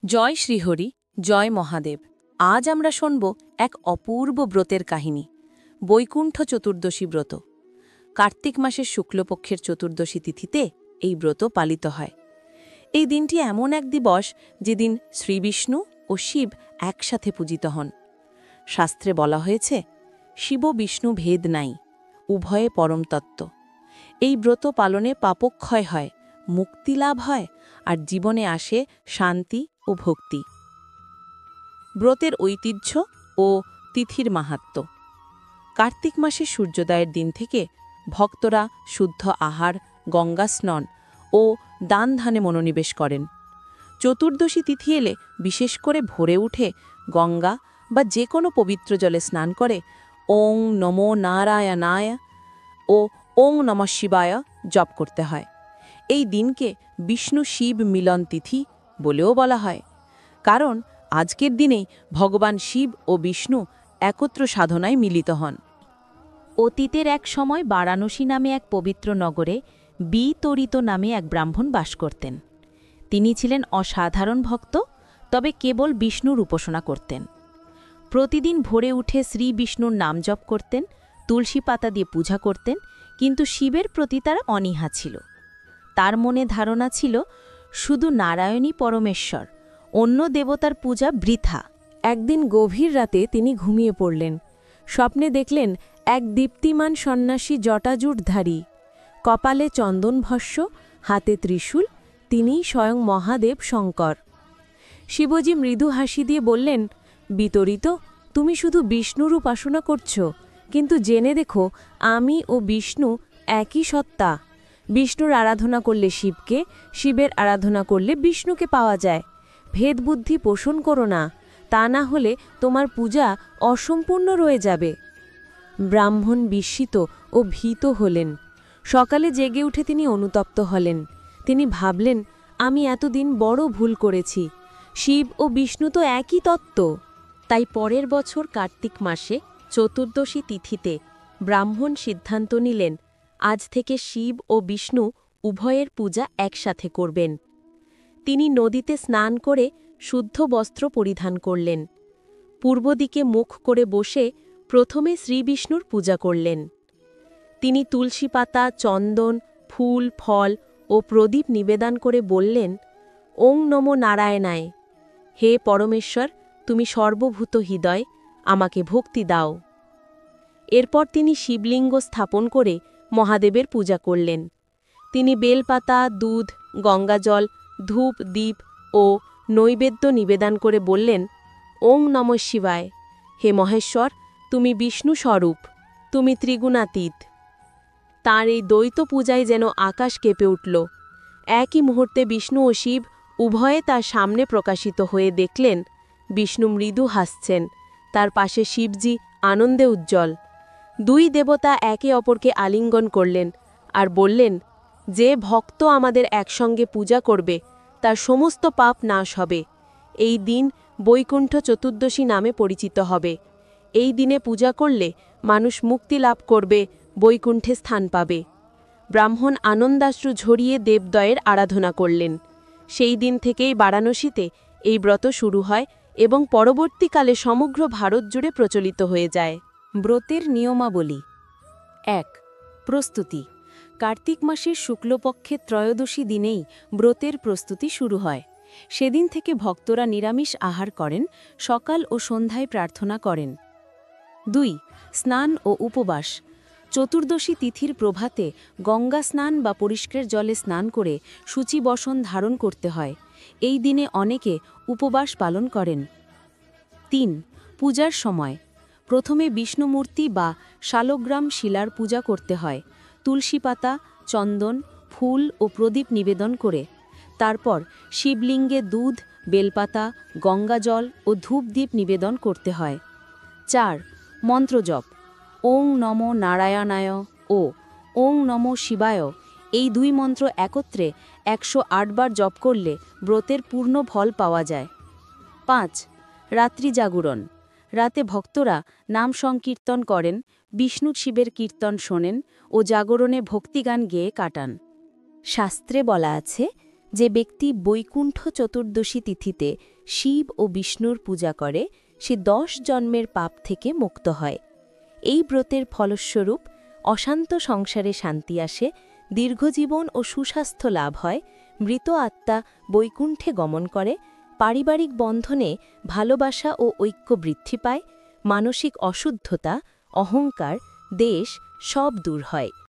জয় শ্রীহরি, জয় মহাদেব। আজ আমরা শুনব এক অপূর্ব ব্রতের কাহিনী, বৈকুণ্ঠ চতুর্দশী ব্রত। কার্তিক মাসের শুক্লপক্ষের চতুর্দশী তিথিতে এই ব্রত পালিত হয়। এই দিনটি এমন এক দিবস যেদিন শ্রীবিষ্ণু ও শিব একসাথে পূজিত হন। শাস্ত্রে বলা হয়েছে, শিব বিষ্ণু ভেদ নাই, উভয়ে পরমতত্ত্ব। এই ব্রত পালনে পাপক্ষয় হয়, মুক্তিলাভ হয়, আর জীবনে আসে শান্তি ও ভক্তি। ব্রতের ঐতিহ্য ও তিথির মাহাত্ম্য। কার্তিক মাসের সূর্যোদয়ের দিন থেকে ভক্তরা শুদ্ধ আহার, গঙ্গা স্নান ও দান ধানে মনোনিবেশ করেন। চতুর্দশী তিথি এলে বিশেষ করে ভোরে উঠে গঙ্গা বা যে কোনো পবিত্র জলে স্নান করে ওং নমো নারায়ণায় ও ওং নমঃ শিবায় জপ করতে হয়। এই দিনকে বিষ্ণু শিব মিলন তিথি বলেও বলা হয়, কারণ আজকের দিনেই ভগবান শিব ও বিষ্ণু একত্র সাধনায় মিলিত হন। অতীতের এক সময় বারাণসী নামে এক পবিত্র নগরে বিতরিত নামে এক ব্রাহ্মণ বাস করতেন। তিনি ছিলেন অসাধারণ ভক্ত, তবে কেবল বিষ্ণুর উপাসনা করতেন। প্রতিদিন ভোরে উঠে শ্রী বিষ্ণুর নাম জপ করতেন, তুলসী পাতা দিয়ে পূজা করতেন, কিন্তু শিবের প্রতি তার অনীহা ছিল। তার মনে ধারণা ছিল শুধু নারায়ণই পরমেশ্বর, অন্য দেবতার পূজা বৃথা। একদিন গভীর রাতে তিনি ঘুমিয়ে পড়লেন। স্বপ্নে দেখলেন এক দীপ্তিমান সন্ন্যাসী জটাজুটধারী, কপালে চন্দনভস্য, হাতে ত্রিশূল, তিনিই স্বয়ং মহাদেব শঙ্কর। শিবজি মৃদু হাসি দিয়ে বললেন, বিতরিত, তুমি শুধু বিষ্ণুর উপাসনা করছ, কিন্তু জেনে দেখো আমি ও বিষ্ণু একই সত্তা। বিষ্ণুর আরাধনা করলে শিবকে, শিবের আরাধনা করলে বিষ্ণুকে পাওয়া যায়। ভেদবুদ্ধি পোষণ করো না, তা না হলে তোমার পূজা অসম্পূর্ণ রয়ে যাবে। ব্রাহ্মণ বিস্মিত ও ভীত হলেন। সকালে জেগে উঠে তিনি অনুতপ্ত হলেন। তিনি ভাবলেন, আমি এতদিন বড় ভুল করেছি। শিব ও বিষ্ণু তো একই তত্ত্ব। তাই পরের বছর কার্তিক মাসে চতুর্দশী তিথিতে ব্রাহ্মণ সিদ্ধান্ত নিলেন, আজ থেকে শিব ও বিষ্ণু উভয়ের পূজা একসাথে করবেন। তিনি নদীতে স্নান করে শুদ্ধ বস্ত্র পরিধান করলেন। পূর্ব দিকে মুখ করে বসে প্রথমে শ্রীবিষ্ণুর পূজা করলেন। তিনি তুলসী পাতা, চন্দন, ফুল, ফল ও প্রদীপ নিবেদন করে বললেন, ওং নমো নারায়ণায়। হে পরমেশ্বর, তুমি সর্বভূত হৃদয়, আমাকে ভক্তি দাও। এরপর তিনি শিবলিঙ্গ স্থাপন করে মহাদেবের পূজা করলেন। তিনি বেলপাতা, দুধ, গঙ্গাজল, ধূপ, দীপ ও নৈবেদ্য নিবেদন করে বললেন, ওং নমঃ শিবায়। হে মহেশ্বর, তুমি বিষ্ণু স্বরূপ, তুমি ত্রিগুণাতীত। তাঁর এই দ্বৈত পূজায় যেন আকাশ কেঁপে উঠল। একই মুহূর্তে বিষ্ণু ও শিব উভয়ে তার সামনে প্রকাশিত হয়ে দেখলেন, বিষ্ণু মৃদু হাসছেন, তার পাশে শিবজি আনন্দে উজ্জ্বল। দুই দেবতা একে অপরকে আলিঙ্গন করলেন আর বললেন, যে ভক্ত আমাদের একসঙ্গে পূজা করবে তার সমস্ত পাপ নাশ হবে। এই দিন বৈকুণ্ঠ চতুর্দশী নামে পরিচিত হবে। এই দিনে পূজা করলে মানুষ মুক্তি লাভ করবে, বৈকুণ্ঠে স্থান পাবে। ব্রাহ্মণ আনন্দাশ্রু ঝরিয়ে দেবদ্বয়ের আরাধনা করলেন। সেই দিন থেকেই বারাণসীতে এই ব্রত শুরু হয় এবং পরবর্তীকালে সমগ্র ভারত জুড়ে প্রচলিত হয়ে যায়। ব্রতের নিয়মাবলী। ১. প্রস্তুতি। কার্তিক মাসের শুক্লপক্ষের ত্রয়োদশী দিনেই ব্রতের প্রস্তুতি শুরু হয়। সেদিন থেকে ভক্তরা নিরামিষ আহার করেন, সকাল ও সন্ধ্যায় প্রার্থনা করেন। ২. স্নান ও উপবাস। চতুর্দশী তিথির প্রভাতে গঙ্গা স্নান বা পরিষ্কার জলে স্নান করে শুচিবসন ধারণ করতে হয়। এই দিনে অনেকে উপবাস পালন করেন। ৩. পূজার সময়। প্রথমে বিষ্ণুমূর্তি বা শালগ্রাম শিলার পূজা করতে হয়, তুলসী পাতা, চন্দন, ফুল ও প্রদীপ নিবেদন করে। তারপর শিবলিঙ্গে দুধ, বেলপাতা, গঙ্গাজল ও ধূপদীপ নিবেদন করতে হয়। ৪. মন্ত্রজপ। ওং নমো নারায়ণায় ও ওং নমো শিবায়, এই দুই মন্ত্র একত্রে ১০৮ বার জপ করলে ব্রতের পূর্ণ ফল পাওয়া যায়। ৫. রাত্রি জাগরণ। রাতে ভক্তরা নাম সংকীর্তন করেন, বিষ্ণু শিবের কীর্তন শোনেন ও জাগরণে ভক্তিগান গেয়ে কাটান। শাস্ত্রে বলা আছে, যে ব্যক্তি বৈকুণ্ঠ চতুর্দশী তিথিতে শিব ও বিষ্ণুর পূজা করে সে 10 জন্মের পাপ থেকে মুক্ত হয়। এই ব্রতের ফলস্বরূপ অশান্ত সংসারে শান্তি আসে, দীর্ঘজীবন ও সুস্বাস্থ্য লাভ হয়, মৃত আত্মা বৈকুণ্ঠে গমন করে, পারিবারিক বন্ধনে ভালোবাসা ও ঐক্য বৃদ্ধি পায়, মানসিক অশুদ্ধতা, অহংকার, দেশ সব দূর হয়।